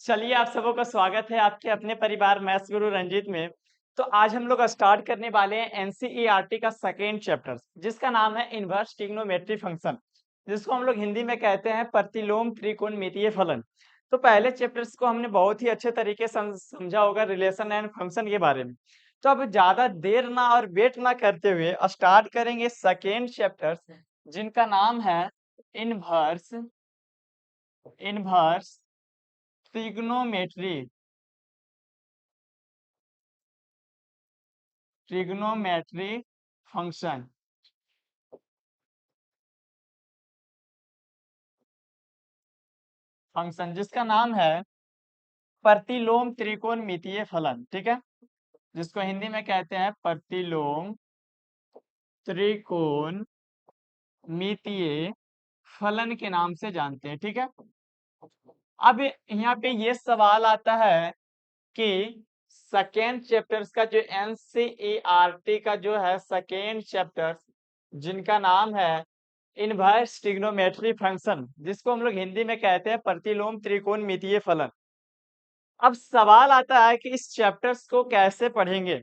चलिए आप सबों का स्वागत है आपके अपने परिवार मैथ्स गुरु रंजीत में। तो आज हम लोग स्टार्ट करने वाले हैं एनसीईआरटी का सेकेंड चैप्टर जिसका नाम है इनवर्स ट्रिग्नोमेट्री फंक्शन, जिसको हम लोग हिंदी में कहते हैं प्रतिलोम त्रिकोणमितीय फलन। तो पहले चैप्टर्स को हमने बहुत ही अच्छे तरीके से समझा होगा रिलेशन एंड फंक्शन के बारे में। तो अब ज्यादा देर ना और वेट ना करते हुए स्टार्ट करेंगे सेकेंड चैप्टर जिनका नाम है inverse inverse trigonometry trigonometry function. जिसका नाम है प्रतिलोम त्रिकोणमितीय फलन। ठीक है, जिसको हिंदी में कहते हैं प्रतिलोम त्रिकोणमितीय फलन के नाम से जानते हैं। ठीक है, अब यहाँ पे ये सवाल आता है कि सेकेंड चैप्टर्स का जो एनसीईआरटी का जो है सेकेंड चैप्टर जिनका नाम है इनवर्स ट्रिग्नोमेट्री फंक्शन, जिसको हम लोग हिंदी में कहते हैं प्रतिलोम त्रिकोणमितीय फलन। अब सवाल आता है कि इस चैप्टर्स को कैसे पढ़ेंगे।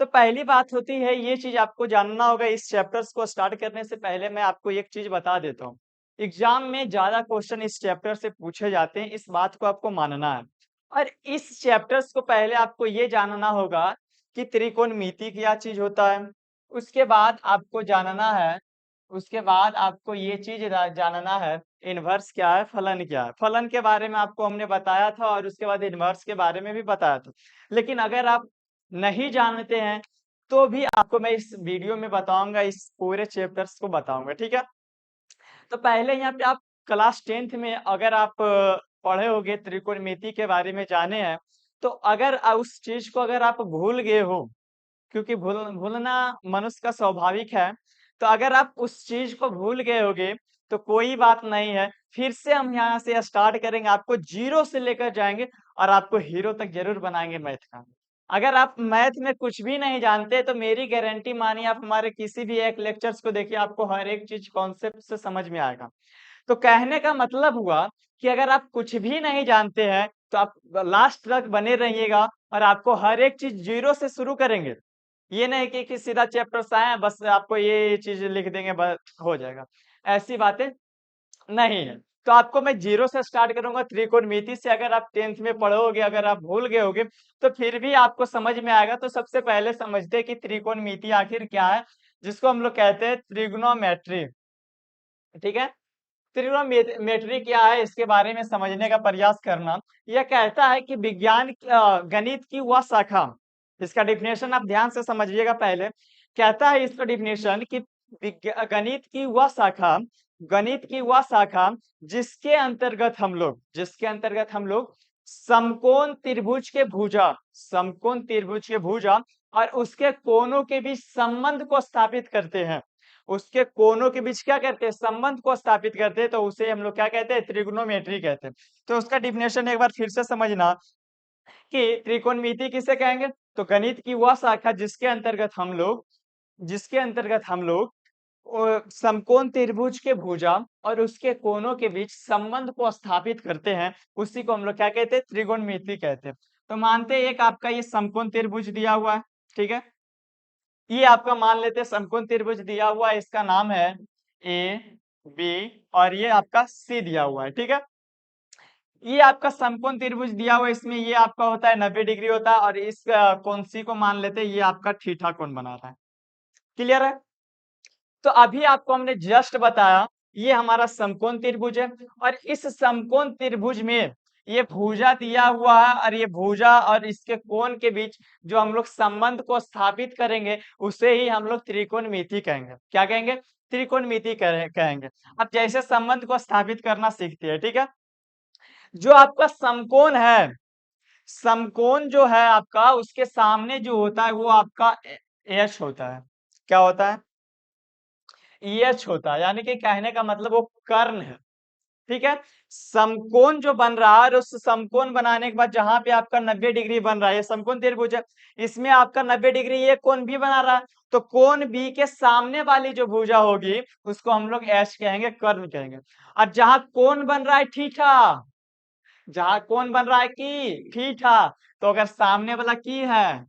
तो पहली बात होती है, ये चीज आपको जानना होगा। इस चैप्टर्स को स्टार्ट करने से पहले मैं आपको एक चीज बता देता हूँ, एग्जाम में ज्यादा क्वेश्चन इस चैप्टर से पूछे जाते हैं, इस बात को आपको मानना है। और इस चैप्टर्स को पहले आपको ये जानना होगा कि त्रिकोणमिति क्या चीज होता है। उसके बाद आपको जानना है, उसके बाद आपको ये चीज जानना है इनवर्स क्या है, फलन क्या है। फलन के बारे में आपको हमने बताया था और उसके बाद इनवर्स के बारे में भी बताया था। लेकिन अगर आप नहीं जानते हैं तो भी आपको मैं इस वीडियो में बताऊंगा, इस पूरे चैप्टर्स को बताऊंगा। ठीक है, तो पहले यहाँ पे आप क्लास 10th में अगर आप पढ़े होगे त्रिकोणमिति के बारे में जाने हैं, तो अगर उस चीज को अगर आप भूल गए हो, क्योंकि भूलना मनुष्य का स्वाभाविक है, तो अगर आप उस चीज को भूल गए होगे तो कोई बात नहीं है, फिर से हम यहाँ से स्टार्ट करेंगे, आपको जीरो से लेकर जाएंगे और आपको हीरो तक जरूर बनाएंगे मैथ का। अगर आप मैथ में कुछ भी नहीं जानते तो मेरी गारंटी मानिए, आप हमारे किसी भी एक लेक्चर्स को देखिए, आपको हर एक चीज कॉन्सेप्ट से समझ में आएगा। तो कहने का मतलब हुआ कि अगर आप कुछ भी नहीं जानते हैं तो आप लास्ट तक बने रहिएगा और आपको हर एक चीज जीरो से शुरू करेंगे। ये नहीं कि सीधा चैप्टर से आए बस आपको ये चीज लिख देंगे बस हो जाएगा, ऐसी बातें नहीं है। तो आपको मैं जीरो से स्टार्ट करूंगा त्रिकोणमिति से। अगर आप 10th में पढ़ोगे, अगर आप भूल गए होगे तो फिर भी आपको समझ में आएगा। तो सबसे पहले समझते हैं कि त्रिकोणमिति आखिर क्या है, जिसको हम लोग कहते हैं त्रिग्नोमेट्री। ठीक है, त्रिग्नोमेट्री क्या है इसके बारे में समझने का प्रयास करना। यह कहता है कि विज्ञान गणित की वह शाखा, इसका डिफिनेशन आप ध्यान से समझिएगा। पहले कहता है इसका डिफिनेशन कि गणित की वह शाखा जिसके अंतर्गत हम लोग समकोण त्रिभुज के भुजा और उसके कोनों के बीच संबंध को स्थापित करते हैं। उसके कोनों के बीच क्या करते हैं, संबंध को स्थापित करते हैं, तो उसे हम लोग क्या कहते हैं, त्रिग्नोमेट्री कहते हैं। तो उसका डिफिनेशन एक बार फिर से समझना कि त्रिकोणमिति किसे कहेंगे, तो गणित की वह शाखा जिसके अंतर्गत हम लोग समकोण त्रिभुज के भुजा और उसके कोनों के बीच संबंध को स्थापित करते हैं, उसी को हम लोग क्या कहते हैं, त्रिकोणमिति कहते हैं। तो मानते हैं एक आपका ये समकोण त्रिभुज दिया हुआ है। ठीक है, ये आपका मान लेते हैं समकोण त्रिभुज दिया हुआ है, इसका नाम है ए बी और ये आपका सी दिया हुआ है। ठीक है, ये आपका समकोण त्रिभुज दिया हुआ है, इसमें ये आपका होता है 90 डिग्री होता है और इस कोण सी को मान लेते हैं ये आपका थीटा कोण बना रहा है। क्लियर है, तो अभी आपको हमने जस्ट बताया ये हमारा समकोण त्रिभुज है और इस समकोण त्रिभुज में ये भुजा दिया हुआ है और ये भुजा और इसके कोण के बीच जो हम लोग संबंध को स्थापित करेंगे उसे ही हम लोग त्रिकोणमिति कहेंगे। क्या कहेंगे, त्रिकोणमिति कहेंगे। अब जैसे संबंध को स्थापित करना सीखते हैं, ठीक है, जो आपका समकोण है, समकोण जो है आपका उसके सामने जो होता है वो आपका एच होता है। क्या होता है, एच होता है, यानी कि कहने का मतलब वो कर्ण है। ठीक है, समकोण जो बन रहा है और उस समकोण बनाने के बाद जहां पे आपका 90 डिग्री बन रहा है, ये समकोण त्रिभुज है, इसमें आपका 90 डिग्री ये कोण भी बना रहा है, तो कोण बी के सामने वाली जो भुजा होगी उसको हम लोग एच कहेंगे, कर्ण कहेंगे। और जहां कोण बन रहा है थीटा, जहां कौन बन रहा है की थीटा, तो अगर सामने वाला की है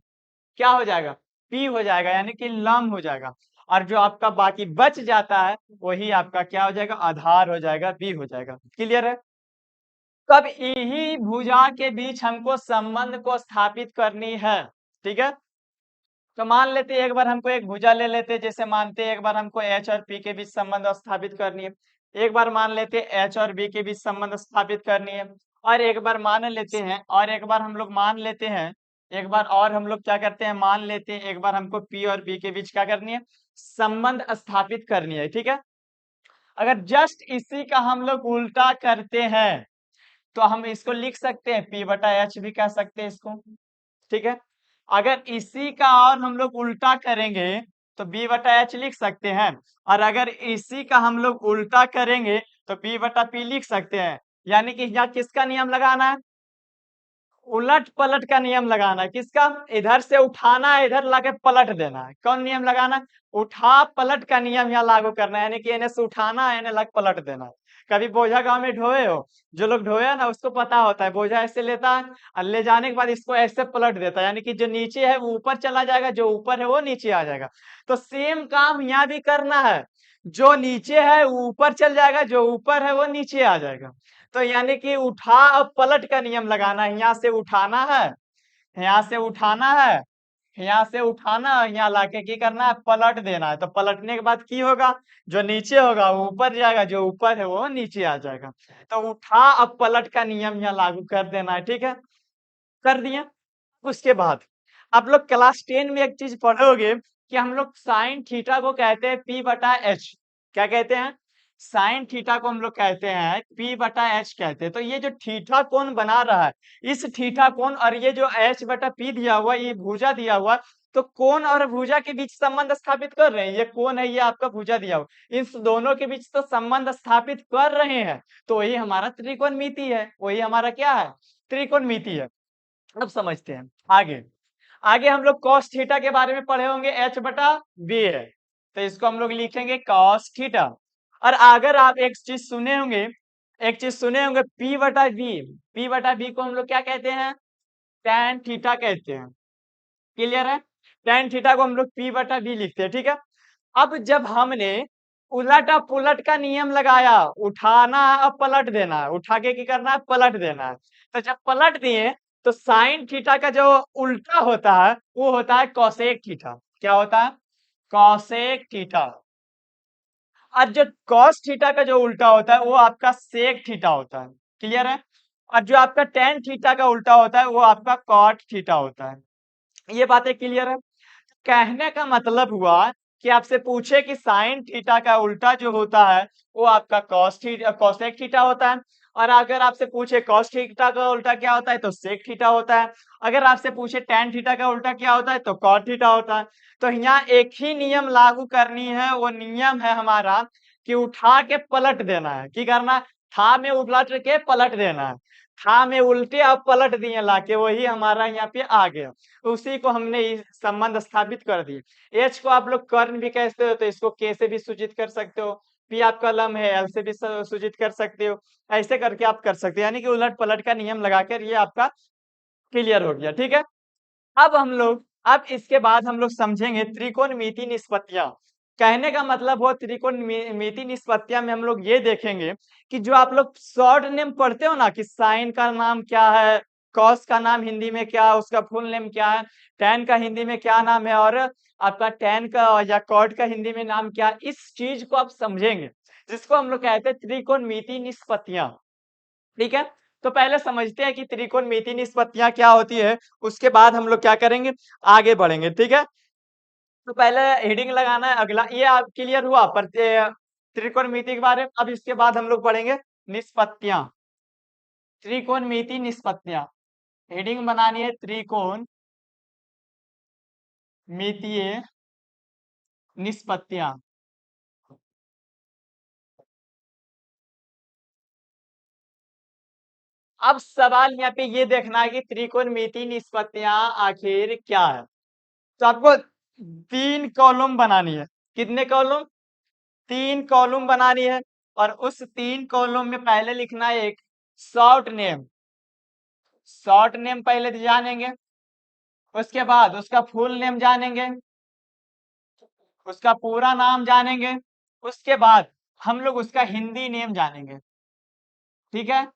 क्या हो जाएगा, पी हो जाएगा, यानी कि लम हो जाएगा। और जो आपका बाकी बच जाता है वही आपका क्या हो जाएगा, आधार हो जाएगा, बी हो जाएगा। क्लियर है। कब इन्हीं भुजा के बीच हमको संबंध को स्थापित करनी है, ठीक है। तो मान लेते हैं एक बार हमको एक भुजा ले लेते हैं, जैसे मानते हैं एक बार हमको एच और पी के बीच संबंध स्थापित करनी है, एक बार मान लेते हैं एच और बी के बीच संबंध स्थापित करनी है, और एक बार मान लेते हैं, और एक बार हम लोग मान लेते हैं, एक बार और हम लोग क्या करते हैं, मान लेते हैं एक बार हमको पी और बी के बीच क्या करनी है, संबंध स्थापित करनी है, ठीक है। अगर जस्ट इसी का हम लोग उल्टा करते हैं तो हम इसको लिख सकते हैं पी बटा एच भी कह सकते हैं इसको, ठीक है। अगर इसी का और हम लोग उल्टा करेंगे तो बी बटा एच लिख सकते हैं, और अगर इसी का हम लोग उल्टा करेंगे तो बी बटा पी लिख सकते हैं। यानी कि यहाँ किसका नियम लगाना है, उलट पलट का नियम लगाना है। किसका, इधर से उठाना है, इधर लाके पलट देना है। कौन नियम लगाना है, उठा पलट का नियम यहाँ लागू करना है, यानी कि इन्हें से उठाना है, इन्हें लाके पलट देना है। कभी बोझा गांव में ढोए हो, जो लोग ढोए हैं ना उसको पता होता है, बोझा ऐसे लेता है और ले जाने के बाद इसको ऐसे पलट देता है, यानी कि जो नीचे है वो ऊपर चला जाएगा, जो ऊपर है वो नीचे आ जाएगा। तो सेम काम यहाँ भी करना है, जो नीचे है वो ऊपर चल जाएगा, जो ऊपर है वो नीचे आ जाएगा। तो यानी कि उठा और पलट का नियम लगाना है, यहाँ से उठाना है, यहाँ से उठाना है, यहाँ से उठाना है, यहाँ लाके की करना है, पलट देना है। तो पलटने के बाद की होगा, जो नीचे होगा वो ऊपर जाएगा, जो ऊपर है वो नीचे आ जाएगा। तो उठा और पलट का नियम यहाँ लागू कर देना है, ठीक है। कर दिया। उसके बाद आप लोग क्लास 10 में एक चीज पढ़ोगे कि हम लोग साइन थीटा को कहते हैं पी बटा एच। क्या कहते हैं, साइन थीटा को हम लोग कहते हैं पी बटा एच कहते हैं। तो ये जो थीटा कोण बना रहा है, इस थीटा कोण और ये जो एच बटा पी दिया हुआ, ये भुजा दिया हुआ, तो कोण और भुजा के बीच संबंध स्थापित कर रहे हैं। ये कोण है, ये आपका भुजा दिया हुआ, इन दोनों के बीच तो संबंध स्थापित कर रहे हैं। तो वही हमारा त्रिकोणमिति है, वही हमारा क्या है, त्रिकोणमिति है। अब समझते हैं आगे। आगे हम लोग cos थीटा के बारे में पढ़े होंगे, h बटा बी है, तो इसको हम लोग लिखेंगे cos थीटा। और अगर आप एक चीज सुने होंगे, एक चीज सुने होंगे p बटा बी, p बटा बी को हम लोग क्या कहते हैं, tan थीटा कहते हैं। क्लियर है, tan थीटा को हम लोग p बटा बी लिखते हैं, ठीक है। अब जब हमने उलट और पुलट का नियम लगाया, उठाना है और पलट देना है, उठा के करना है, पलट देना है। तो जब पलट दिए तो साइन थीटा का जो उल्टा होता है वो होता है कॉसेक थीटा। क्या होता है, कॉसेक थीटा। और जो कॉस थीटा का जो उल्टा होता है वो आपका सेक थीटा होता है। क्लियर है। और जो आपका टेन थीटा का उल्टा होता है वो आपका कॉट थीटा होता है। ये बातें क्लियर है। कहने का मतलब हुआ कि आपसे पूछे कि साइन थीटा का उल्टा जो होता है वो आपका कॉस थीटा, कॉसेक थीटा होता है। और अगर आपसे पूछे कॉस थीटा का उल्टा क्या होता है तो सेक थीटा होता है। अगर आपसे पूछे tan थीटा का उल्टा क्या होता है तो कॉट थीटा होता है। तो यहाँ एक ही नियम लागू करनी है, वो नियम है हमारा कि उठा के पलट देना है। की करना है, था में उलट के पलट देना है। था में उल्टे अब पलट दिए लाके, वही हमारा यहाँ पे आ गया। उसी को हमने संबंध स्थापित कर दिए। एच को आप लोग कर्ण भी कहते हो तो इसको के से भी सूचित कर सकते हो, पी आपका लम है एल से भी सूचित कर सकते हो। ऐसे करके आप कर सकते हो, यानी कि उलट पलट का नियम लगाकर ये आपका क्लियर हो गया, ठीक है। अब हम लोग, अब इसके बाद हम लोग समझेंगे त्रिकोणमिति निष्पत्तियां। कहने का मतलब हो त्रिकोणमिति निष्पत्तियां में हम लोग ये देखेंगे कि जो आप लोग शॉर्ट नेम पढ़ते हो ना, कि साइन का नाम क्या है, कॉस का नाम हिंदी में क्या है, उसका फुल नेम क्या है, टैन का हिंदी में क्या नाम है, और आपका टैन का या कॉट का हिंदी में नाम क्या है, इस चीज को आप समझेंगे, जिसको हम लोग कहते हैं त्रिकोणमिति निष्पत्तियां। ठीक है। तो पहले समझते हैं कि त्रिकोणमिति निष्पत्तियां क्या होती है, उसके बाद हम लोग क्या करेंगे, आगे बढ़ेंगे, ठीक है। तो पहले हेडिंग लगाना है अगला, ये आप क्लियर हुआ पर त्रिकोणमिति के बारे में। अब इसके बाद हम लोग पढ़ेंगे निष्पत्तियां, त्रिकोणमिति निष्पत्तियां। हेडिंग बनानी है त्रिकोण मितीय निष्पत्तियां। अब सवाल यहाँ पे ये देखना है कि त्रिकोणमिति निष्पत्तियां आखिर क्या है। तो आपको 3 कॉलम बनानी है। कितने कॉलम, 3 कॉलम बनानी है। और उस 3 कॉलम में पहले लिखना है एक शॉर्ट नेम। शॉर्ट नेम पहले जानेंगे, उसके बाद उसका फुल नेम जानेंगे, उसका पूरा नाम जानेंगे, उसके बाद हम लोग उसका हिंदी नेम जानेंगे। ठीक है,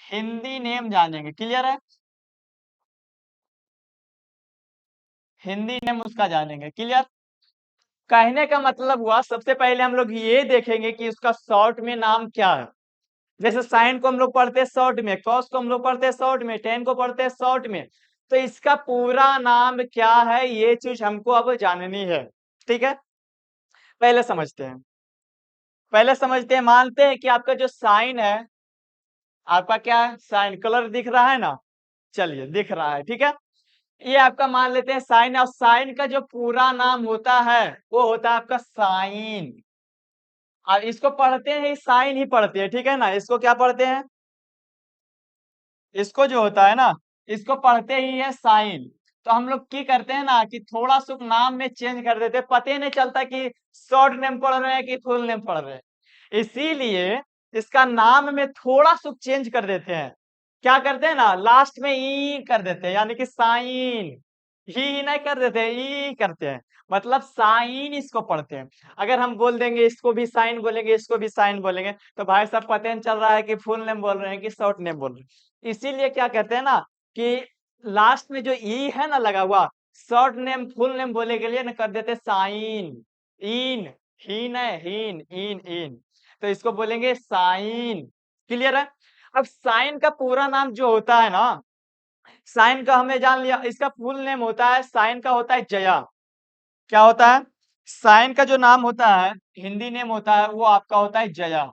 हिंदी नेम जानेंगे। क्लियर है? हिंदी नेम उसका जानेंगे। क्लियर? कहने का मतलब हुआ सबसे पहले हम लोग ये देखेंगे कि उसका शॉर्ट में नाम क्या है। जैसे साइन को हम लोग पढ़ते हैं शॉर्ट में, कॉस को हम लोग पढ़ते हैं शॉर्ट में, टेन को पढ़ते हैं शॉर्ट में। तो इसका पूरा नाम क्या है, ये चीज हमको अब जाननी है। ठीक है, पहले समझते हैं। पहले समझते हैं, मानते हैं कि आपका जो साइन है, आपका क्या है, साइन कलर दिख रहा है ना? चलिए, दिख रहा है। ठीक है, ये आपका मान लेते हैं साइन, और साइन का जो पूरा नाम होता है वो होता है आपका साइन। अब इसको पढ़ते हैं साइन ही पढ़ते हैं। ठीक है ना? इसको क्या पढ़ते हैं? इसको जो होता है ना, इसको पढ़ते ही है साइन। तो हम लोग क्या करते हैं ना कि थोड़ा सा नाम में चेंज कर देते हैं, पता ही नहीं चलता कि शॉर्ट नेम पढ़ रहे हैं कि फुल नेम पढ़ रहे हैं। इसीलिए इसका नाम में थोड़ा सा चेंज कर देते हैं। क्या करते हैं ना, लास्ट में ई कर देते हैं, यानी कि साइन। ही नहीं कर देते, ई करते हैं, मतलब साइन इसको पढ़ते हैं। अगर हम बोल देंगे इसको भी साइन बोलेंगे, इसको भी साइन बोलेंगे, तो भाई साहब पता नहीं चल रहा है कि फुल नेम बोल रहे हैं कि शॉर्ट नेम बोल रहे हैं। इसीलिए क्या कहते हैं ना कि लास्ट में जो ई है ना लगा हुआ, शॉर्ट नेम फुल नेम बोले के लिए ना कर देते साइन। इन, हीन है, हीन, इन, इन, तो इसको बोलेंगे साइन। क्लियर है? अब साइन का पूरा नाम जो होता है ना, साइन का हमने जान लिया, इसका फुल नेम होता है, साइन का होता है जया। क्या होता है? साइन का जो नाम होता है, हिंदी नेम होता है, वो आपका होता है जया।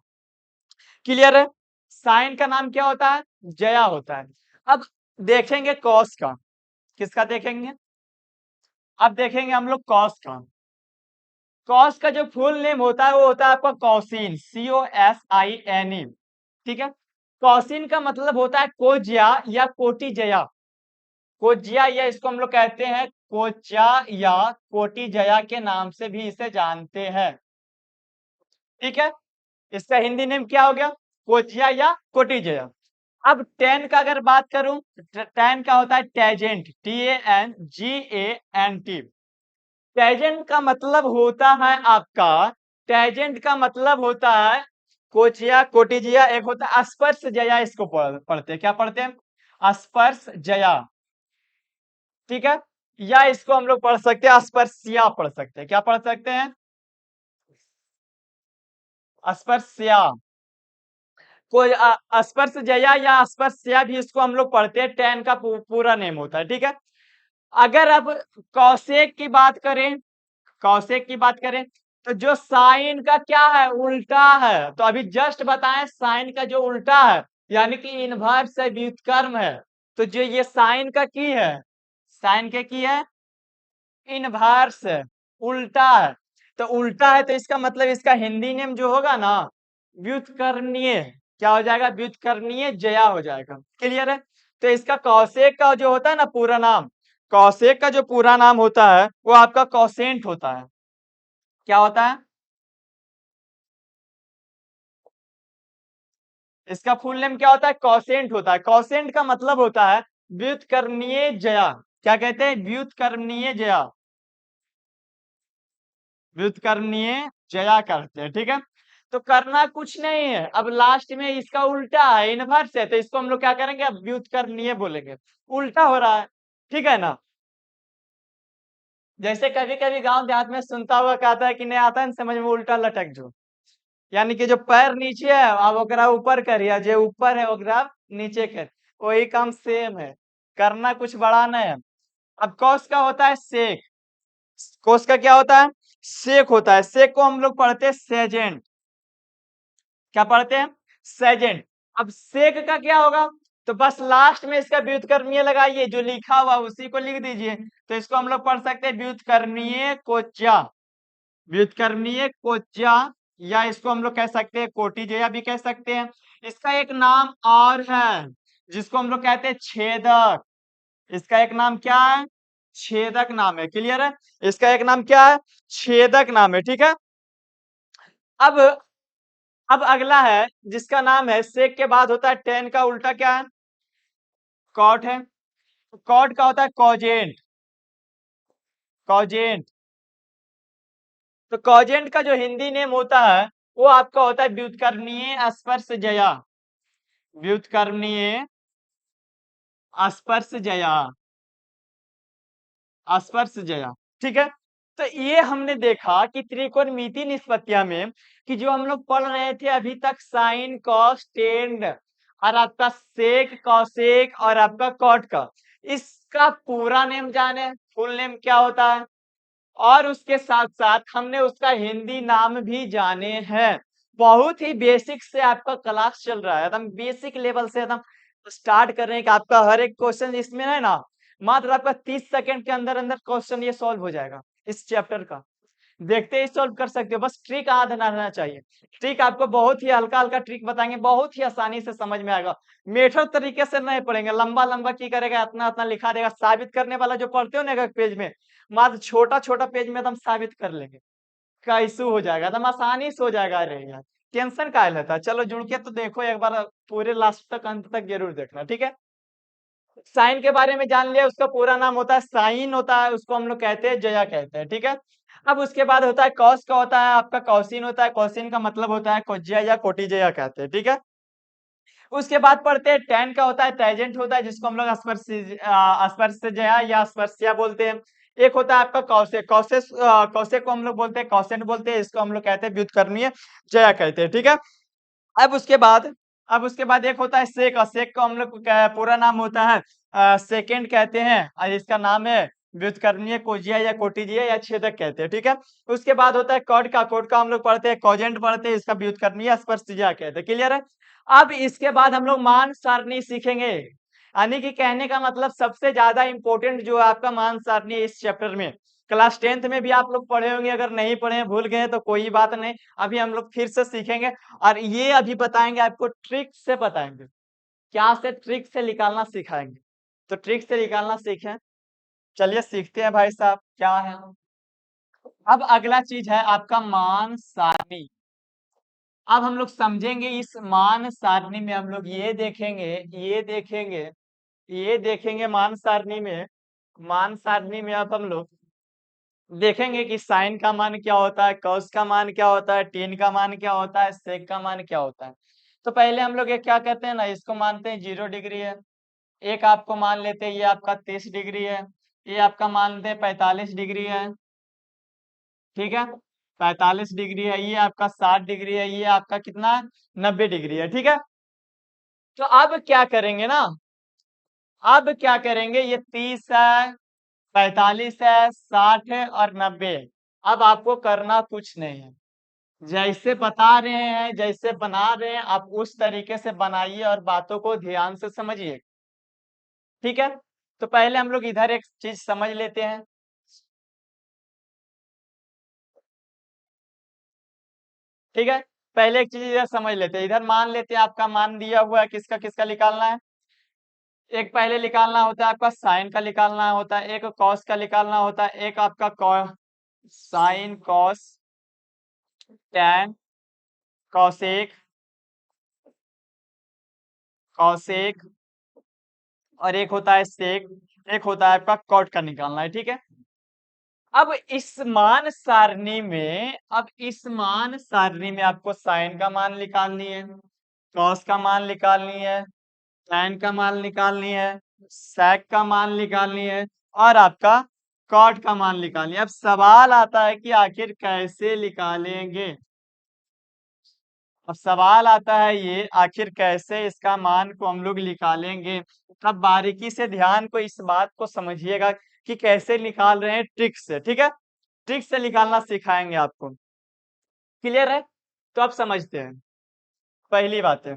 क्लियर है? साइन का नाम क्या होता है? जया होता है। अब देखेंगे कॉस का, किसका देखेंगे? अब देखेंगे हम लोग कॉस का। कॉस का जो फुल नेम होता है वो होता है आपका कौसिन, COSINE। ठीक है, कौसिन का मतलब होता है कोज्या या कोटि जया। कोज्या, या इसको हम लोग कहते हैं कोचा या कोटि जया के नाम से भी इसे जानते हैं। ठीक है, इसका हिंदी नेम क्या हो गया? कोचिया या कोटि जया। अब टेन का अगर बात करूं, टेन का होता है टैजेंट, TANGANT। टैजेंट का मतलब होता है आपका, टैजेंट का मतलब होता है कोचिया कोटिजिया, एक होता है स्पर्श जया, इसको पढ़ते हैं, क्या पढ़ते हैं? स्पर्श जया। ठीक है, या इसको हम लोग पढ़ सकते हैं स्पर्शिया पढ़ सकते हैं। क्या पढ़ सकते हैं? स्पर्शिया। कोई स्पर्श जया या स्पर्शिया भी इसको हम लोग पढ़ते हैं, टेन का पूरा नेम होता है। ठीक है, अगर अब कौशिक की बात करें, कौशिक की बात करें, तो जो साइन का क्या है, उल्टा है। तो अभी जस्ट बताएं, साइन का जो उल्टा है यानी कि इनवर्स है, व्युत्क्रम है। तो जो ये साइन का की है, साइन के की है इनवर्स है, उल्टा है। तो उल्टा है तो इसका मतलब इसका हिंदी नेम जो होगा ना, व्युत्कर्णीय। क्या हो जाएगा? व्युत्कर्णीय जया हो जाएगा। क्लियर है? तो इसका कौशिक का जो होता है ना पूरा नाम, कौशिक का जो पूरा नाम होता है वो आपका कौसेंट होता है। क्या होता है? इसका फुल नेम क्या होता है? कौसेंट होता है। कौसेंट का मतलब होता है व्युत्कर्णीय जया। क्या कहते हैं? व्युत्कर्णीय जया, व्युत्कर्णीय जया करते हैं। ठीक है, तो करना कुछ नहीं है, अब लास्ट में इसका उल्टा है, इनवर्स है, तो इसको हम लोग क्या करेंगे? अब व्युत्कर्णीय बोलेंगे, उल्टा हो रहा है। ठीक है ना? जैसे कभी कभी गांव देहात में सुनता हुआ कहता है कि नहीं आता है ना समझ में, उल्टा लटक जो, यानी कि जो पैर नीचे है अब ओकरा ऊपर करिया, जो ऊपर है ओकरा नीचे कर, वही काम सेम है, करना कुछ बड़ा नहीं है। अब कौस का होता है सेक, कोस का क्या होता है? सेक होता है। सेक को हम लोग पढ़ते हैं सेजेंट। क्या पढ़ते हैं? सेजेंट। अब सेक का क्या होगा? तो बस लास्ट में इसका व्युत्कर्मीय लगाइए, जो लिखा हुआ उसी को लिख दीजिए। तो इसको हम लोग पढ़ सकते हैं व्युत्कर्मीय कोचा, व्युत्कर्मीय कोचा, या इसको हम लोग कह सकते हैं कोटिजया भी कह सकते हैं। इसका एक नाम और है जिसको हम लोग कहते हैं छेदक। इसका एक नाम क्या है? छेदक नाम है। क्लियर है? इसका एक नाम क्या है? छेदक नाम है। ठीक है, अब अगला है जिसका नाम है सेक के बाद होता है टेन का उल्टा क्या है? कॉट है। कॉट का होता है कॉजेंट। कॉजेंट। तो कॉजेंट का जो हिंदी नेम होता है वो आपका होता है व्युत्कर्णीय स्पर्शजया। व्युत्कर्णीय स्पर्शजया। स्पर्शजया। ठीक है। तो ये हमने देखा कि त्रिकोणमिति निष्पत्तियां में कि जो हम लोग पढ़ रहे थे अभी तक साइन कॉस टेन और आपका सेक कॉसेक और आपका कॉट का, इसका पूरा नेम जाने, फुल नेम क्या होता है, और उसके साथ साथ हमने उसका हिंदी नाम भी जाने हैं। बहुत ही बेसिक से आपका क्लास चल रहा है, एकदम बेसिक लेवल से एकदम स्टार्ट कर रहे हैं कि आपका हर एक क्वेश्चन इसमें है ना, मात्र आपका 30 सेकंड के अंदर अंदर क्वेश्चन ये सॉल्व हो जाएगा इस चैप्टर का। देखते ही सॉल्व कर सकते हो, बस ट्रिक याद रहना चाहिए। ट्रिक आपको बहुत ही हल्का हल्का ट्रिक बताएंगे, बहुत ही आसानी से समझ में आएगा। मेथड तरीके से नहीं पढ़ेंगे, लंबा लंबा की करेगा, इतना इतना लिखा देगा। साबित करने वाला जो पढ़ते हो ना एक पेज में, मात्र छोटा छोटा पेज में एकदम साबित कर लेंगे, का इशू हो जाएगा, एकदम आसानी से हो जाएगा। अरे यार टेंशन काहे लेता है, चलो जुड़ के तो देखो एक बार, पूरे लास्ट तक अंत तक जरूर देखना, ठीक है। साइन के बारे में जान लिया, उसका पूरा नाम होता है साइन होता है, उसको हम लोग कहते हैं जया कहते हैं, ठीक है। अब उसके बाद होता है कॉस का होता है आपका कॉसिन होता है, कॉसिन का मतलब होता है कोज्या या कोटिजया कहते हैं, ठीक है। उसके बाद पढ़ते हैं टैन का होता है टैजेंट होता है, जिसको हम लोग स्पर्शजया या स्पर्शिया बोलते हैं। एक होता है आपका कौशेक, कौशेक को हम लोग बोलते हैं कौशेंट बोलते हैं, इसको हम लोग कहते हैं व्युत्कर्णीय जया कहते हैं, ठीक है। अब उसके बाद एक होता है सेक, और सेक को हम लोग पूरा नाम होता है सेकेंड कहते हैं, और इसका नाम है व्युत्कर्णीय कोजिया या कोटिजिया या छेदक कहते हैं, ठीक है। उसके बाद होता है कॉड का हम लोग पढ़ते हैं कॉजेंट पढ़ते हैं, इसका व्युत्कर्णीय स्पर्शजिया कहते हैं, क्लियर है। अब इसके बाद हम लोग मान सारणी सीखेंगे, यानी कि कहने का मतलब सबसे ज्यादा इंपॉर्टेंट जो है आपका मान सारणी इस चैप्टर में। क्लास 10th में भी आप लोग पढ़े होंगे, अगर नहीं पढ़े भूल गए तो कोई बात नहीं, अभी हम लोग फिर से सीखेंगे। और ये अभी बताएंगे आपको, ट्रिक से बताएंगे, क्या से ट्रिक से निकालना सिखाएंगे। तो ट्रिक से निकालना सीखें, चलिए सीखते हैं भाई साहब क्या है। अब अगला चीज है आपका मान सारणी। अब हम लोग समझेंगे इस मान सारणी में, हम लोग ये देखेंगे मान सारणी में अब हम लोग देखेंगे कि साइन का मान क्या होता है, कॉस का मान क्या होता है, टेन का मान क्या होता है, सेक का मान क्या होता है। तो पहले हम लोग ये क्या कहते हैं ना, इसको मानते हैं 0 डिग्री है। एक आपको मान लेते हैं ये आपका 30 डिग्री है। ये आपका मानते हैं 45 डिग्री है, ठीक है। 45 डिग्री है, ये आपका 60 डिग्री है, ये आपका कितना है, 90 डिग्री है, ठीक है। तो अब क्या करेंगे ना, अब क्या करेंगे, ये 30 है, 45 है, 60 है और 90 है। अब आपको करना कुछ नहीं है, जैसे बता रहे हैं, जैसे बना रहे हैं, आप उस तरीके से बनाइए और बातों को ध्यान से समझिए, ठीक है। तो पहले हम लोग इधर एक चीज समझ लेते हैं, ठीक है। पहले एक चीज इधर समझ लेते हैं, इधर मान लेते हैं आपका मान दिया हुआ है, किसका किसका निकालना है। एक पहले निकालना होता है आपका साइन का निकालना होता है, एक कॉस का निकालना होता है, एक आपका sine cos tan cosec cosec, और एक होता है सेक, एक होता है आपका कॉट का निकालना है, ठीक है। अब इस मान सारणी में आपको साइन का मान निकालनी है, कॉस का मान निकालनी है, टैन का मान निकालनी है, सेक का मान निकालनी है, और आपका कॉट का मान निकालनी है। अब सवाल आता है कि आखिर कैसे निकालेंगे। अब सवाल आता है ये, आखिर कैसे इसका मान को हम लोग निकालेंगे। अब बारीकी से ध्यान को इस बात को समझिएगा कि कैसे निकाल रहे हैं, ट्रिक से, ठीक है। ट्रिक से निकालना सिखाएंगे आपको, क्लियर है। तो अब समझते हैं, पहली बात है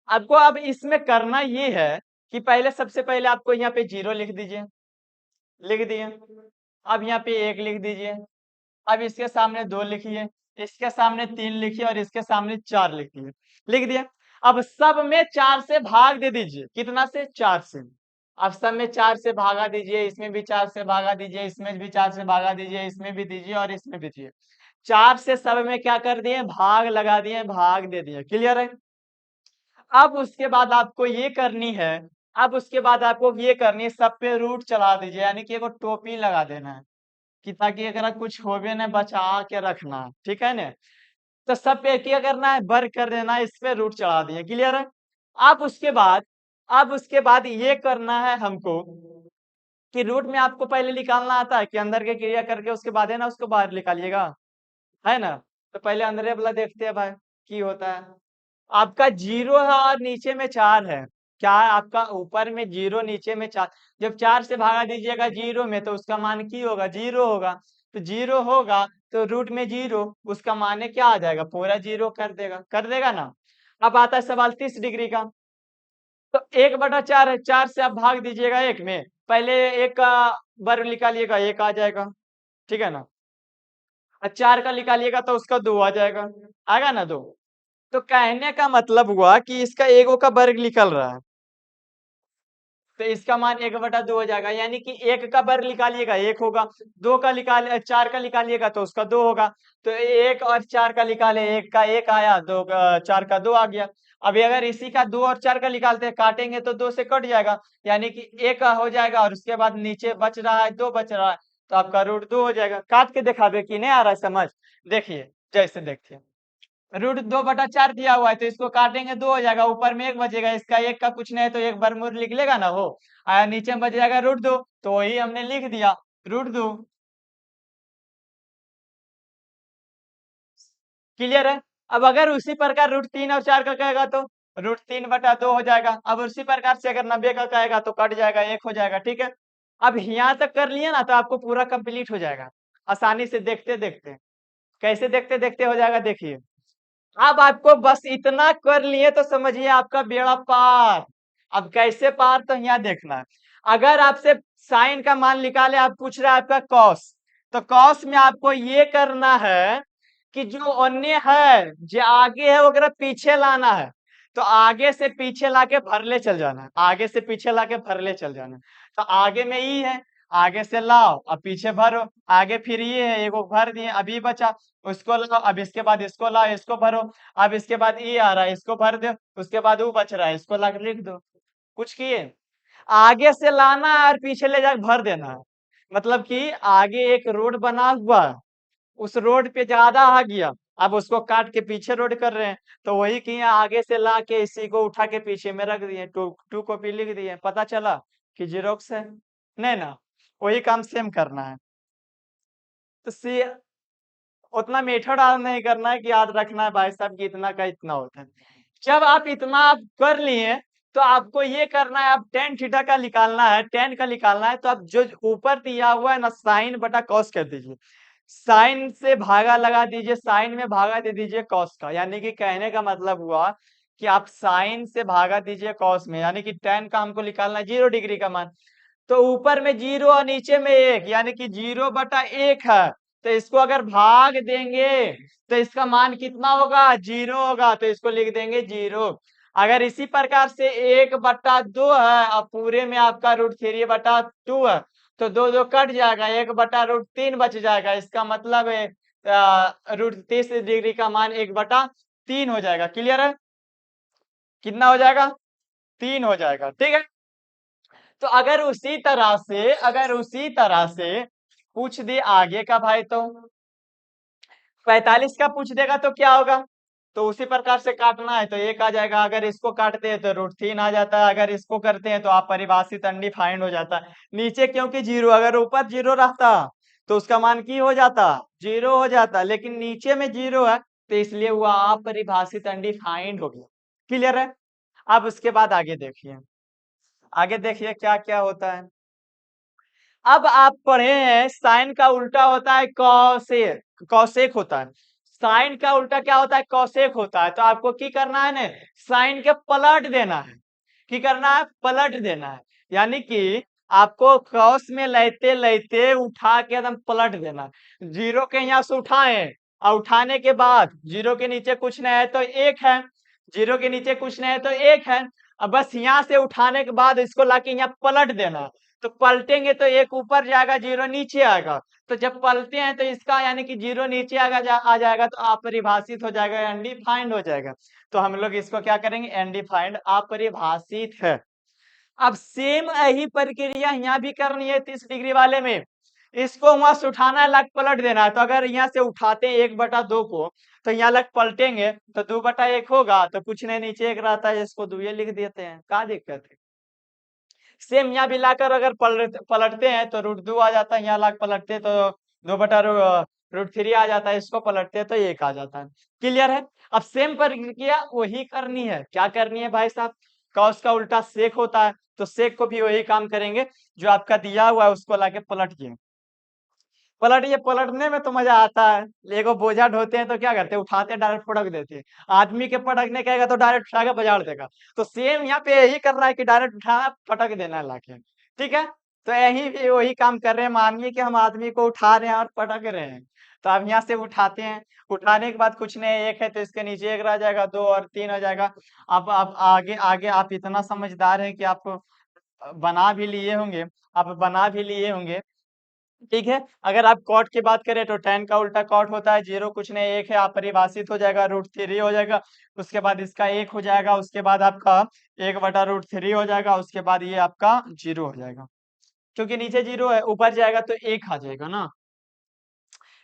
आपको अब इसमें करना ये है कि पहले सबसे पहले आपको यहाँ पे 0 लिख दीजिए, लिख दिए। अब यहाँ पे 1 लिख दीजिए, अब इसके सामने 2 लिखिए, इसके सामने 3 लिखिए और इसके सामने 4 लिखिए, लिख दिया। अब सब में 4 से भाग दे दीजिए, कितना से, 4 से। अब सब में 4 से भागा दीजिए, इसमें भी 4 से भागा दीजिए, इसमें भी 4 से भागा दीजिए, इसमें भी दीजिए और इसमें भी दीजिए। 4 से सब में क्या कर दिए, भाग लगा दिए, भाग दे दिए, क्लियर है। अब उसके बाद आपको ये करनी है, अब उसके बाद आपको ये करनी है, सब पे रूट चला दीजिए, यानी कि एगो टोपी लगा देना है कि ताकि अगर कुछ होवे ना बचा के रखना है, ठीक है ना। तो सब पे क्या करना है, वर्क कर देना है, इस पे रूट चढ़ा दिए, क्लियर है। अब उसके बाद, अब उसके बाद ये करना है हमको कि रूट में आपको पहले निकालना आता है कि अंदर के क्रिया करके उसके बाद है ना उसको बाहर निकालिएगा, है ना। तो पहले अंदर वाला देखते हैं भाई की होता है। आपका 0 है और नीचे में 4 है। क्या है आपका, ऊपर में 0 नीचे में 4। जब 4 से भागा दीजिएगा 0 में तो उसका मान की होगा, 0 होगा। तो 0 होगा तो रूट में 0, उसका मान है क्या आ जाएगा, पूरा 0 कर देगा ना। अब आता है सवाल 30 डिग्री का। तो 1/4 है, 4 से आप भाग दीजिएगा 1 में, पहले 1 का वर्ग निकालिएगा, 1 आ जाएगा, ठीक है ना। और 4 का निकालिएगा तो उसका 2 आ जाएगा, आएगा ना 2। तो कहने का मतलब हुआ कि इसका एगो का वर्ग निकल रहा है, तो इसका मान 1/2 हो जाएगा, यानी कि 1 का वर्ग निकालिएगा 1 होगा, 2 का निकाल 4 का निकालिएगा तो उसका 2 होगा। तो 1 और 4 का निकाले, 1 का 1 आया, 2 का 4 का 2 आ गया। अभी अगर इसी का 2 और 4 का निकालते हैं, काटेंगे तो 2 से कट जाएगा, यानी कि 1 हो जाएगा और उसके बाद नीचे बच रहा है 2 बच रहा है, तो आपका रूट 2 हो जाएगा। काट के दिखा दे कि नहीं आ रहा है समझ, देखिए जैसे देखिए रूट 2/4 दिया हुआ है तो इसको काटेंगे 2 हो जाएगा, ऊपर में 1 बचेगा, इसका 1 का कुछ नहीं है तो एक वर्गमूल लिख लेगा ना वो, आया नीचे में बच जाएगा रूट 2, तो वही हमने लिख दिया रूट 2। क्लियर है। अब अगर उसी प्रकार रूट 3 और 4 का कहेगा तो रूट 3/2 हो जाएगा। अब उसी प्रकार से अगर 90 का कहेगा तो कट जाएगा, 1 हो जाएगा, ठीक है। अब यहाँ तक कर लिए ना तो आपको पूरा कंप्लीट हो जाएगा आसानी से, देखते देखते कैसे देखते देखते हो जाएगा, देखिए। अब आपको बस इतना कर लिए तो समझिए आपका बेड़ा पार। अब कैसे पार, तो यहाँ देखना है। अगर आपसे साइन का मान निकाले, आप पूछ रहे हैं आपका कॉस, तो कॉस में आपको ये करना है कि जो अन्य है जो आगे है वो अगर पीछे लाना है, तो आगे से पीछे लाके भरले चल जाना है, आगे से पीछे लाके भरले चल जाना है। तो आगे में ई है, आगे से लाओ अब पीछे भरो, आगे फिर ये है एगो भर दिए, अभी बचा उसको लाओ, अब इसके बाद इसको लाओ इसको भरो, अब इसके बाद ये आ रहा है इसको भर दो, उसके बाद वो बच रहा है इसको ला लिख दो। कुछ किए, आगे से लाना है और पीछे ले जाकर भर देना है। मतलब कि आगे एक रोड बना हुआ है, उस रोड पे ज्यादा आ गया, अब उसको काट के पीछे रोड कर रहे हैं, तो वही किए आगे से ला के इसी को उठा के पीछे में रख दिए, टू कॉपी लिख दिए, पता चला कि जीरोक्स है, नहीं ना। वही काम सेम करना है। तो सी उतना मेथड याद नहीं करना है कि याद रखना है भाई साहब कि इतना का इतना होता है। जब आप इतना आप कर लिए तो आपको ये करना है, अब टेन थीटा का निकालना है, टेन का निकालना है, तो आप जो ऊपर दिया हुआ है ना साइन बटा कॉस कर दीजिए, साइन से भागा लगा दीजिए, साइन में भागा दे दीजिए कॉस का, यानी कि कहने का मतलब हुआ कि आप साइन से भागा दीजिए कॉस में, यानी कि टेन का हमको निकालना है 0 डिग्री का मान। तो ऊपर में 0 और नीचे में 1, यानी कि 0/1 है, तो इसको अगर भाग देंगे तो इसका मान कितना होगा, 0 होगा, तो इसको लिख देंगे 0। अगर इसी प्रकार से 1/2 है और पूरे में आपका √3/2 है, तो 2 कट जाएगा, 1/√3 बच जाएगा, इसका मतलब है √30 डिग्री का मान 1/3 हो जाएगा। क्लियर है, कितना हो जाएगा, 3 हो जाएगा, ठीक है। तो अगर उसी तरह से पूछ दे आगे का भाई, तो 45 का पूछ देगा तो क्या होगा, तो उसी प्रकार से काटना है तो 1 आ जाएगा, अगर इसको काटते हैं तो √3 आ जाता है, अगर इसको करते हैं तो आप परिभाषित अनडिफाइंड हो जाता है नीचे, क्योंकि 0, अगर ऊपर 0 रहता तो उसका मान की हो जाता, 0 हो जाता, लेकिन नीचे में 0 है तो इसलिए वो अपरिभाषित अनडिफाइंड हो गया। क्लियर है। अब उसके बाद आगे देखिए, आगे देखिए क्या क्या होता है। अब आप पढ़े हैं साइन का उल्टा होता है कॉसेक, कॉसेक होता है। साइन का उल्टा क्या होता है, कॉसेक होता है। तो आपको की करना है ना, साइन के पलट देना है। की करना है, पलट देना है, यानी कि आपको कॉस में लेते लेते उठा के एकदम पलट देना है। 0 के यहाँ से उठाए और उठाने के बाद 0 के नीचे कुछ नहीं है तो 1 है, 0 के नीचे कुछ नहीं है तो 1 है। अब बस यहाँ से उठाने के बाद इसको लाके यहाँ पलट देना है। तो पलटेंगे तो एक ऊपर जाएगा, जीरो नीचे आएगा। तो जब पलटे हैं तो इसका यानी कि जीरो नीचे आ जाएगा तो अपरिभाषित हो जाएगा, अनडिफाइंड हो जाएगा। तो हम लोग इसको क्या करेंगे, अनडिफाइंड, अपरिभाषित है। अब सेम यही प्रक्रिया यहाँ भी करनी है 30 डिग्री वाले में। इसको वहां से उठाना है, लग पलट देना है। तो अगर यहाँ से उठाते हैं 1/2 को, तो यहाँ लग पलटेंगे तो 2/1 होगा। तो कुछ नहीं, नीचे 1 रहता है, इसको 2 लिख देते हैं, क्या दिक्कत है। सेम यहाँ भी लाकर अगर पलटते हैं तो √2 आ जाता है, यहाँ लाकर पलटते तो 2/√3 आ जाता है, इसको पलटते हैं तो 1 आ जाता है। क्लियर है। अब सेम प्रक्रिया वही करनी है। क्या करनी है भाई साहब, कॉस का उल्टा सेक होता है, तो सेक को भी वही काम करेंगे, जो आपका दिया हुआ है उसको लाके पलटिए। पलटिए, पलटने में तो मजा आता है। एगो बोझा ढोते हैं तो क्या करते हैं, उठाते हैं डायरेक्ट पटक देते हैं। आदमी के पटकने कहेगा तो डायरेक्ट उठा के बजाड़ देगा। तो सेम यहाँ पे यही करना है कि डायरेक्ट उठाना, पटक देना है लाके। ठीक है। तो यही भी वही काम कर रहे हैं। मानिए कि हम आदमी को उठा रहे हैं और पटक रहे हैं। तो अब यहाँ से उठाते हैं, उठाने के बाद कुछ नहीं, 1 है तो इसके नीचे 1 रह जाएगा, 2 और 3 हो जाएगा। अब आगे आगे आप इतना समझदार हैं कि आप बना भी लिए होंगे, आप बना भी लिए होंगे। ठीक है। अगर आप कॉट की बात करें तो 10 का उल्टा कॉट होता है, 0 कुछ नहीं, 1 है, अपरिभाषित हो जाएगा, √3 हो जाएगा। उसके बाद इसका 1 हो जाएगा, उसके बाद आपका 1/√3 हो जाएगा, उसके बाद ये आपका 0 हो जाएगा। क्योंकि नीचे 0 है, ऊपर जाएगा तो 1 आ जाएगा ना।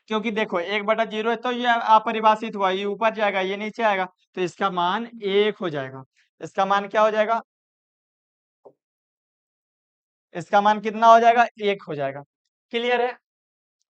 क्योंकि देखो 1/0 है तो ये अपरिभाषित हुआ, ये ऊपर जाएगा, ये नीचे आएगा, तो इसका मान 1 हो जाएगा। इसका मान क्या हो जाएगा, इसका मान कितना हो जाएगा, 1 हो जाएगा। क्लियर है।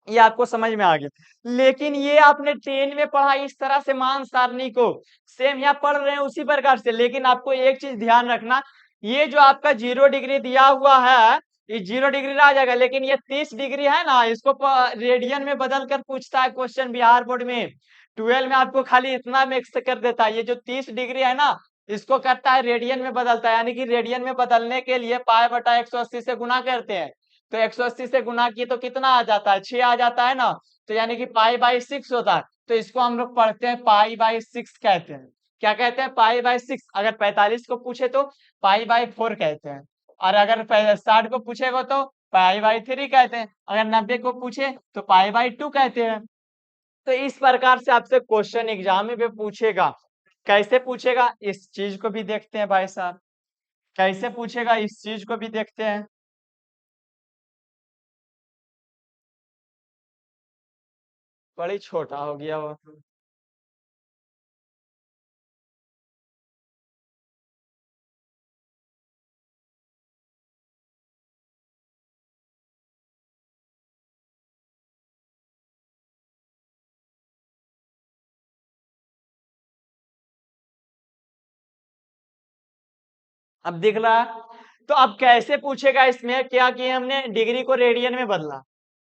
ये आपको समझ में आ गया। लेकिन ये आपने 10 में पढ़ा इस तरह से मान सारणी को, सेम यहाँ पढ़ रहे हैं उसी प्रकार से। लेकिन आपको एक चीज ध्यान रखना, ये जो आपका 0 डिग्री दिया हुआ है, ये 0 डिग्री आ जाएगा। लेकिन ये 30 डिग्री है ना, इसको रेडियन में बदल कर पूछता है क्वेश्चन बिहार बोर्ड में। 12 में आपको खाली इतना मिक्स कर देता है। ये जो 30 डिग्री है ना, इसको करता है रेडियन में बदलता है, यानी कि रेडियन में बदलने के लिए π/180 से गुना करते हैं। तो 180 से गुना किए तो कितना आ जाता है, 6 आ जाता है ना। तो यानी कि π/6 होता है। तो इसको हम लोग पढ़ते हैं π/6 कहते हैं। क्या कहते हैं, π/6। अगर 45 को पूछे तो π/4 कहते हैं। और अगर 60 को पूछेगा तो π/3 कहते हैं। अगर 90 को पूछे तो π/2 कहते हैं। तो इस प्रकार से आपसे क्वेश्चन एग्जाम में पूछेगा। कैसे पूछेगा, इस चीज को भी देखते हैं भाई साहब। कैसे पूछेगा, इस चीज को भी देखते हैं। बड़ी छोटा हो गया वो। अब दिख रहा है। तो अब कैसे पूछेगा, इसमें क्या किया हमने, डिग्री को रेडियन में बदला।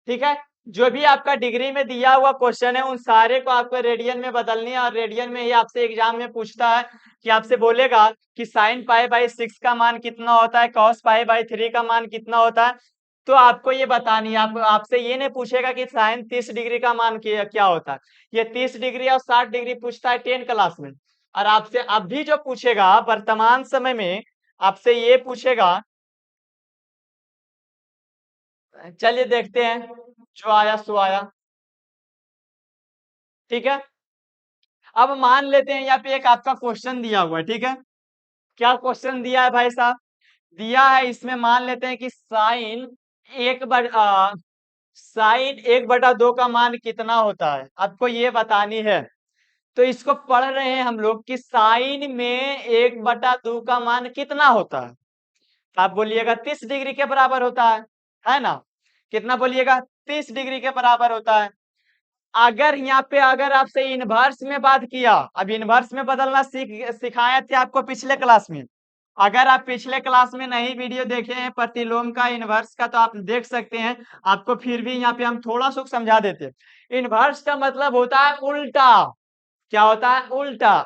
ठीक है। जो भी आपका डिग्री में दिया हुआ क्वेश्चन है, उन सारे को आपको रेडियन में बदलनी है। और रेडियन में ही आपसे एग्जाम में पूछता है कि आपसे बोलेगा कि sin π/6 का मान कितना होता है, cos π/3 का मान कितना होता है। तो आपको ये बतानी है। आपसे ये नहीं पूछेगा कि sin 30 डिग्री का मान क्या होता है। ये 30 डिग्री और 60 डिग्री पूछता है 10 क्लास में। और आपसे अब भी जो पूछेगा वर्तमान समय में, आपसे ये पूछेगा। चलिए देखते हैं, जो आया सो आया। ठीक है। अब मान लेते हैं यहाँ पे एक आपका क्वेश्चन दिया हुआ है। ठीक है। क्या क्वेश्चन दिया है भाई साहब, दिया है इसमें मान लेते हैं कि sin 1/2 का मान कितना होता है, आपको ये बतानी है। तो इसको पढ़ रहे हैं हम लोग कि साइन में 1/2 का मान कितना होता है। आप बोलिएगा 30 डिग्री के बराबर होता है ना। कितना बोलिएगा, 30 डिग्री के बराबर होता है। अगर यहाँ पे अगर आपसे इनवर्स में बात किया, अब इनवर्स में बदलना सिखाए थे आपको पिछले क्लास में। अगर आप पिछले क्लास में नहीं वीडियो देखे हैं प्रतिलोम का इनवर्स का, तो आप देख सकते हैं। आपको फिर भी यहाँ पे हम थोड़ा सा समझा देते हैं। इनवर्स का मतलब होता है उल्टा। क्या होता है, उल्टा।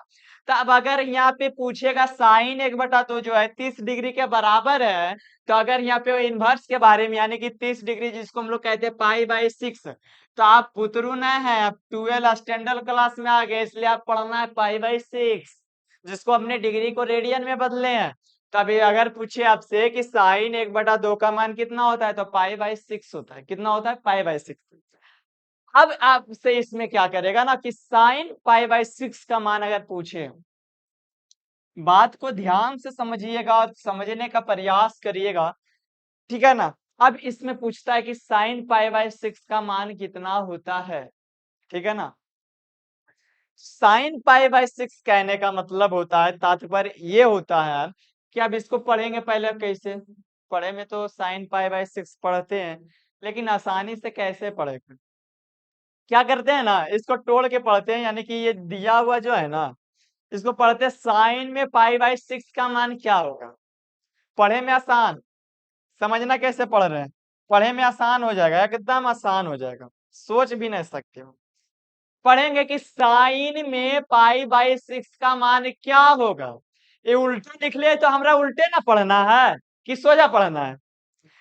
तो अब अगर यहाँ पे पूछेगा साइन 1/2 जो है 30 डिग्री के बराबर है, तो अगर यहाँ पे इनवर्स के बारे में, यानी कि 30 डिग्री जिसको हम लोग कहते हैं π/6, तो आप पुतरू न है, आप 12 स्टैंडर्ड क्लास में आ गए, इसलिए आप पढ़ना है π/6। जिसको हमने डिग्री को रेडियन में बदले हैं। तभी अगर पूछे आपसे कि साइन 1/2 का मान कितना होता है, तो पाई/6 होता है। कितना होता है? पाई/6। अब आपसे इसमें क्या करेगा ना कि साइन पाई/6 का मान अगर पूछे, बात को ध्यान से समझिएगा और समझने का प्रयास करिएगा, ठीक है ना। अब इसमें पूछता है कि साइन पाई/6 का मान कितना होता है, ठीक है ना। साइन पाई/6 कहने का मतलब होता है, तात्पर्य ये होता है कि अब इसको पढ़ेंगे पहले कैसे। पढ़े में तो साइन पाई/6 पढ़ते हैं, लेकिन आसानी से कैसे पढ़ेंगे? क्या करते हैं ना, इसको तोड़ के पढ़ते हैं, यानी कि ये दिया हुआ जो है ना, इसको पढ़ते हैं साइन में पाई/6 का मान क्या होगा। पढ़े में आसान, समझना कैसे पढ़ रहे हैं। पढ़े में आसान हो जाएगा, एकदम आसान हो जाएगा, सोच भी नहीं सकते हो। पढ़ेंगे कि साइन में पाई/6 का मान क्या होगा। ये उल्टा लिख ले तो हमरा उल्टे ना पढ़ना है कि सोजा पढ़ना है।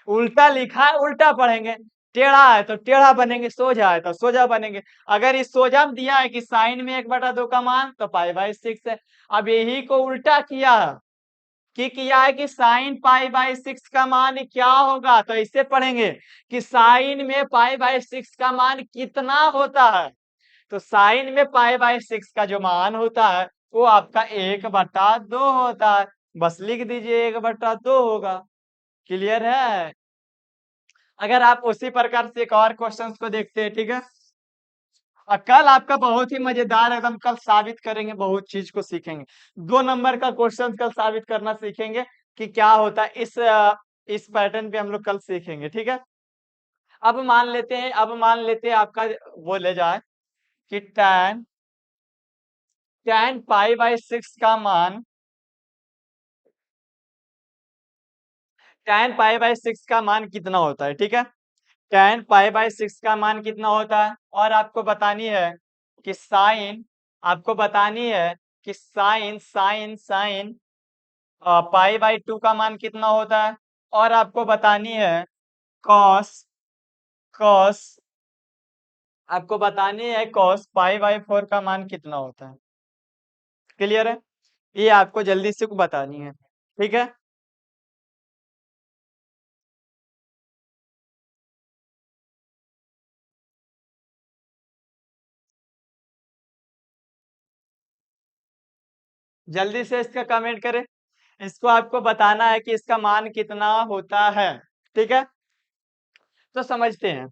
उल्टा लिखा है, उल्टा पढ़ेंगे। टेढ़ा है तो टेढ़ा बनेंगे, सोजा है तो सोजा बनेंगे। अगर इस सोजा में दिया है कि साइन में 1/2 का मान, तो पाई/6 है। अब यही को उल्टा किया है कि किया है कि साइन पाई/6 का मान क्या होगा, तो इसे पढ़ेंगे कि साइन में पाई/6 का मान कितना होता है। तो साइन में पाई/6 का जो मान होता है वो आपका 1/2 होता है। बस लिख दीजिए 1/2 होगा। क्लियर है? अगर आप उसी प्रकार से एक और क्वेश्चन को देखते हैं, ठीक है। और कल आपका बहुत ही मजेदार, एकदम कल साबित करेंगे, बहुत चीज को सीखेंगे। 2 नंबर का क्वेश्चन कल साबित करना सीखेंगे कि क्या होता है। इस पैटर्न पे हम लोग कल सीखेंगे, ठीक है। अब मान लेते हैं आपका वो ले जाए कि tan पाई/6 का मान, tan पाई/6 का मान कितना होता है, ठीक है। tan पाई/6 का मान कितना होता है, और आपको बतानी है कि साइन, आपको बतानी है कि साइन साइन साइन पाई/2 का मान कितना होता है, और आपको बतानी है कॉस कॉस आपको बतानी है कॉस पाई/4 का मान कितना होता है। क्लियर है? ये आपको जल्दी से बतानी है, ठीक है। जल्दी से इसका कमेंट करें। इसको आपको बताना है कि इसका मान कितना होता है, ठीक है। तो समझते हैं।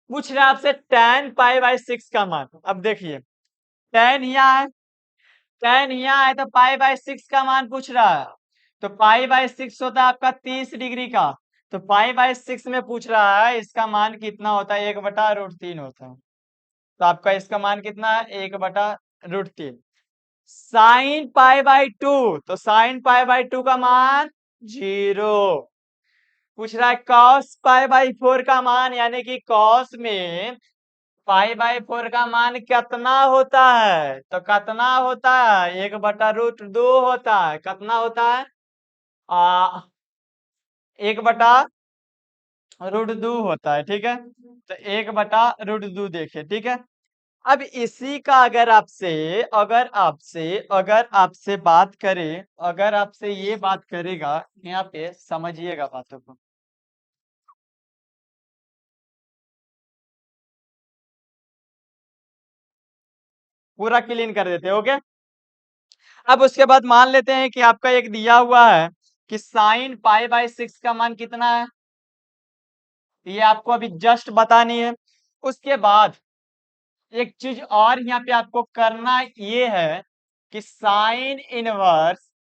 पूछ रहा है आपसे tan पाई/6 का मान। अब देखिए, tan यहाँ है, tan यहाँ है, तो पाई/6 का मान पूछ रहा है। तो पाई/6 होता है आपका 30 डिग्री का। तो पाई/6 में पूछ रहा है इसका मान कितना होता है, 1/√3 होता है। तो आपका इसका मान कितना है, 1/√3। साइन पाई/2, तो साइन पाई/2 का मान 0। पूछ रहा है cos पाई/4 का मान, यानी कि cos में पाई/4 का मान कितना होता है, तो कितना होता है, 1/√2 होता है। कितना होता है? 1/√2 होता है, ठीक है। तो 1/√2 देखिए, ठीक है। अब इसी का अगर आपसे बात करे, अगर आपसे ये बात करेगा, यहाँ पे समझिएगा बातों को। पूरा क्लीन कर देते हैं, ओके। अब उसके बाद मान लेते हैं कि आपका एक दिया हुआ है कि साइन पाई/6 का मान कितना है, ये आपको अभी जस्ट बतानी है। उसके बाद एक चीज और यहाँ पे आपको करना ये है कि साइन इनवर्स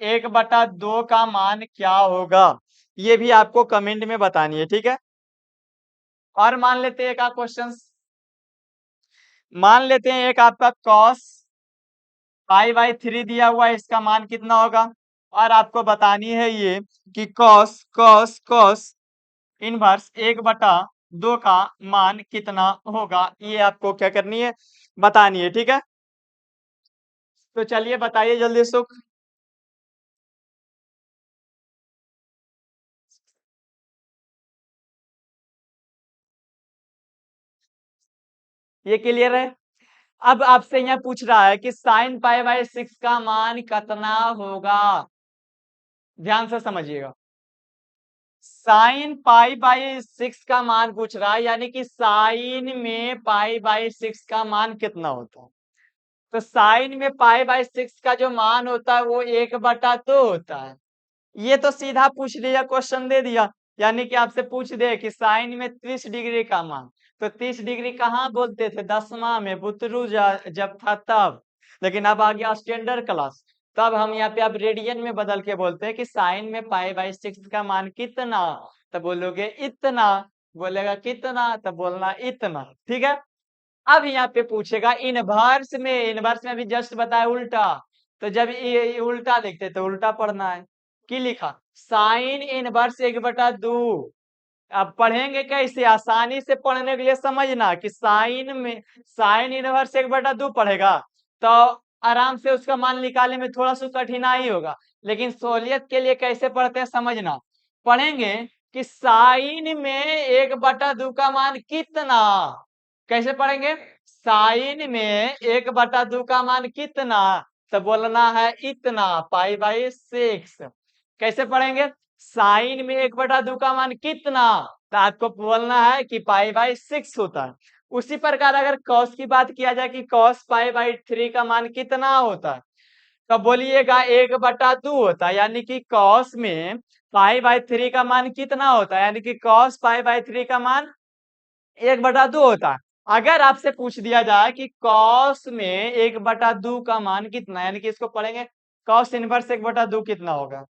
1/2 का मान क्या होगा, ये भी आपको कमेंट में बतानी है, ठीक है। और मान लेते हैं एक आप क्वेश्चन, मान लेते हैं एक आपका cos पाई/3 दिया हुआ है, इसका मान कितना होगा। और आपको बतानी है ये कि cos cos cos इनवर्स 1/2 का मान कितना होगा, ये आपको क्या करनी है, बतानी है, ठीक है। तो चलिए बताइए जल्दी सुख। ये क्लियर है? अब आपसे यहाँ पूछ रहा है कि साइन पाई बाई 6 का मान कितना होगा। ध्यान से समझिएगा, साइन पाई बाई 6 का मान पूछ रहा है, यानी कि साइन में पाई बाई 6 का मान कितना होता है। तो साइन में पाई बाई 6 का जो मान होता है वो 1/2 होता है। ये तो सीधा पूछ लिया, क्वेश्चन दे दिया, यानी कि आपसे पूछ दे कि साइन में 30 डिग्री का मान, तो 30 डिग्री कहाँ बोलते थे, 10वां में बुतरू जब था तब। लेकिन अब आ गया स्टैंडर्ड क्लास, तब हम यहाँ पे अब रेडियन में बदल के बोलते हैं कि साइन में पाई बाई 6 का मान कितना, तो बोलोगे इतना, बोलेगा कितना, तो बोलना इतना। ठीक है, अब यहाँ पे पूछेगा इनवर्स में, इनवर्स में अभी जस्ट बताया उल्टा, तो जब ये उल्टा लिखते तो उल्टा पढ़ना है। की लिखा, साइन इनवर्स 1/2। अब पढ़ेंगे कैसे, आसानी से पढ़ने के लिए समझना कि साइन में साइन इनवर्स 1/2 पढ़ेगा तो आराम से उसका मान निकालने में थोड़ा सा कठिनाई होगा, लेकिन सहूलियत के लिए कैसे पढ़ते हैं समझना। पढ़ेंगे कि साइन में 1/2 का मान कितना, कैसे पढ़ेंगे, साइन में 1/2 का मान कितना, तो बोलना है इतना, पाई बाई 6। कैसे पढ़ेंगे, साइन में 1/2 का मान कितना, तो आपको बोलना है कि पाई बाई 6 होता है। उसी प्रकार अगर कॉस की बात किया जाए कि कॉस पाई बाई 3 का मान कितना होता है, तो बोलिएगा 1/2 होता है, यानी कि कॉस में पाई बाई 3 का मान कितना होता है, यानी कि कॉस पाई बाई 3 का मान 1/2 होता है। अगर आपसे पूछ दिया जाए कि कॉस में 1/2 का मान कितना, यानी कि इसको पढ़ेंगे कॉस इनवर्स 1/2 कितना होगा,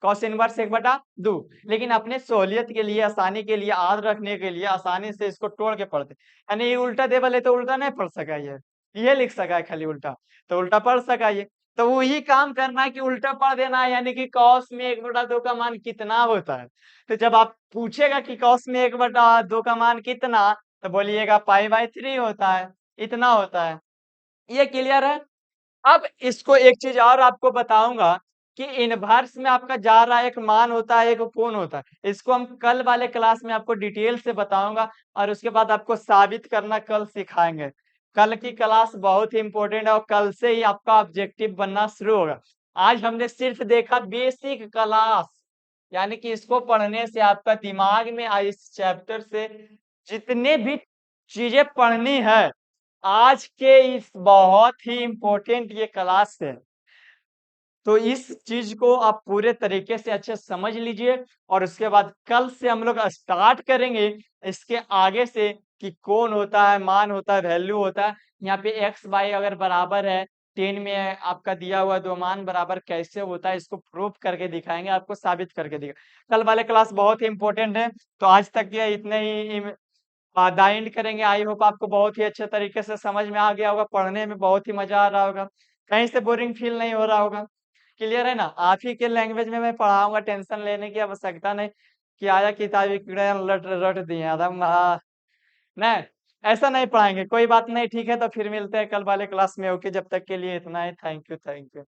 कॉस इनवर्स 1/2। लेकिन अपने सहूलियत के लिए, आसानी के लिए, याद रखने के लिए आसानी से इसको तोड़ के पढ़ते, यानी ये उल्टा देवल है तो उल्टा नहीं पढ़ सका, ये लिख सका है खाली उल्टा, तो उल्टा पढ़ सका ये। तो वही काम करना है कि उल्टा पढ़ देना है, यानी कि कॉस में 1/2 का मान कितना होता है। तो जब आप पूछेगा कि कॉस में 1/2 का मान कितना, तो बोलिएगा पाई बाई 3 होता है, इतना होता है। ये क्लियर है। अब इसको एक चीज और आपको बताऊंगा कि इनवर्स में आपका जा रहा एक मान होता है, एक कोण होता है। इसको हम कल वाले क्लास में आपको डिटेल से बताऊंगा, और उसके बाद आपको साबित करना कल सिखाएंगे। कल की क्लास बहुत ही इंपॉर्टेंट है और कल से ही आपका ऑब्जेक्टिव बनना शुरू होगा। आज हमने सिर्फ देखा बेसिक क्लास, यानी कि इसको पढ़ने से आपका दिमाग में इस चैप्टर से जितने भी चीजें पढ़नी है, आज के इस बहुत ही इम्पोर्टेंट ये क्लास है, तो इस चीज को आप पूरे तरीके से अच्छे समझ लीजिए। और उसके बाद कल से हम लोग स्टार्ट करेंगे इसके आगे से कि कौन होता है, मान होता है, वैल्यू होता है। यहाँ पे एक्स वाई अगर बराबर है 10 में आपका दिया हुआ दो मान बराबर कैसे होता है, इसको प्रूफ करके दिखाएंगे, आपको साबित करके दिखा। कल वाले क्लास बहुत ही इंपॉर्टेंट है। तो आज तक ये इतने ही द एंड करेंगे। आई होप आपको बहुत ही अच्छे तरीके से समझ में आ गया होगा, पढ़ने में बहुत ही मजा आ रहा होगा, कहीं से बोरिंग फील नहीं हो रहा होगा। क्लियर है ना, आप ही के लैंग्वेज में मैं पढ़ाऊंगा, टेंशन लेने की आवश्यकता नहीं कि आया किताब रट रट दिए एकदम। नहीं, ऐसा नहीं पढ़ाएंगे, कोई बात नहीं। ठीक है, तो फिर मिलते हैं कल वाले क्लास में। ओके, जब तक के लिए इतना ही। Thank you, thank you.